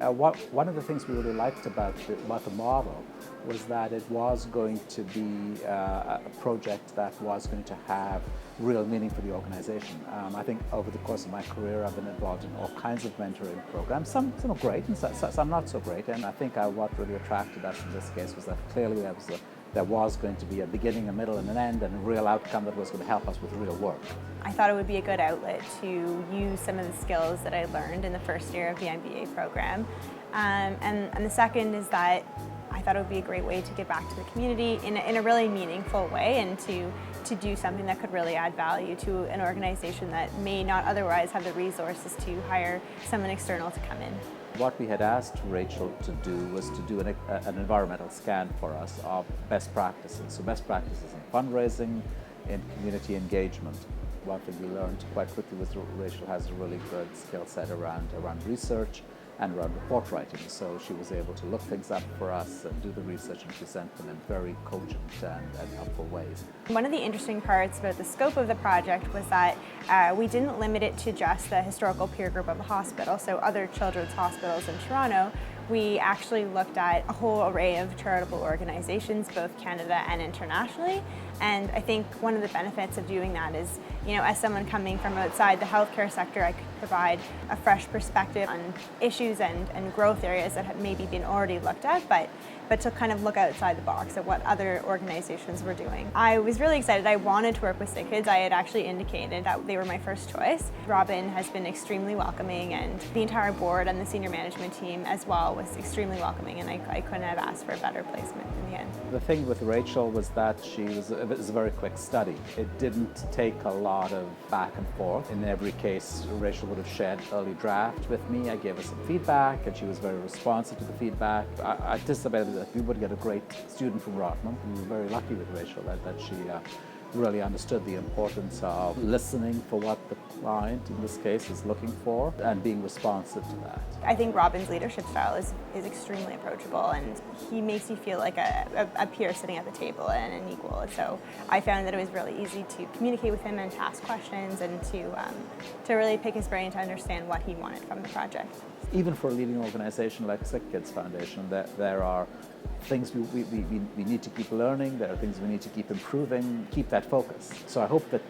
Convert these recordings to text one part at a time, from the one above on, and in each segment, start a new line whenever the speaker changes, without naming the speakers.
One of the things we really liked about the model was that it was going to be a project that was going to have real meaning for the organization. I think over the course of my career I've been involved in all kinds of mentoring programs, some are great and some not so great, and I think what really attracted us in this case was that clearly there was going to be a beginning, a middle and an end, and a real outcome that was going to help us with real work.
I thought it would be a good outlet to use some of the skills that I learned in the first year of the MBA program. And the second is that I thought it would be a great way to give back to the community in a really meaningful way, and to do something that could really add value to an organization that may not otherwise have the resources to hire someone external to come in.
What we had asked Rachel to do was to do an environmental scan for us of best practices. So best practices in fundraising, in community engagement. One thing we learned quite quickly was Rachel has a really good skill set around research and around report writing. So she was able to look things up for us and do the research and present them in very cogent and helpful ways.
One of the interesting parts about the scope of the project was that we didn't limit it to just the historical peer group of the hospital, so other children's hospitals in Toronto. We actually looked at a whole array of charitable organizations, both Canada and internationally. And I think one of the benefits of doing that is, as someone coming from outside the healthcare sector, I could provide a fresh perspective on issues and growth areas that have maybe been already looked at, but to kind of look outside the box at what other organizations were doing. I was really excited. I wanted to work with SickKids. I had actually indicated that they were my first choice. Robin has been extremely welcoming, and the entire board and the senior management team as well was extremely welcoming, and I couldn't have asked for a better placement in the end.
The thing with Rachel was that it was a very quick study. It didn't take a lot of back and forth. In every case, Rachel would have shared early draft with me. I gave her some feedback, and she was very responsive to the feedback. I anticipated that we would get a great student from Rotman. We were very lucky with Rachel that she really understood the importance of listening for what the client, in this case, is looking for and being responsive to that.
I think Robin's leadership style is extremely approachable, and he makes you feel like a peer sitting at the table and an equal. So I found that it was really easy to communicate with him and to ask questions and to really pick his brain to understand what he wanted from the project.
Even for a leading organization like SickKids Foundation, there are things we need to keep learning, there are things we need to keep improving, keep that focus. So I hope that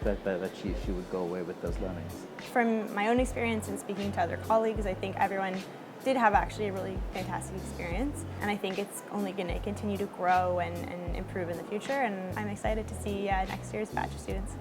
she would go away with those learnings.
From my own experience and speaking to other colleagues, I think everyone did have actually a really fantastic experience, and I think it's only going to continue to grow and improve in the future, and I'm excited to see next year's batch of students.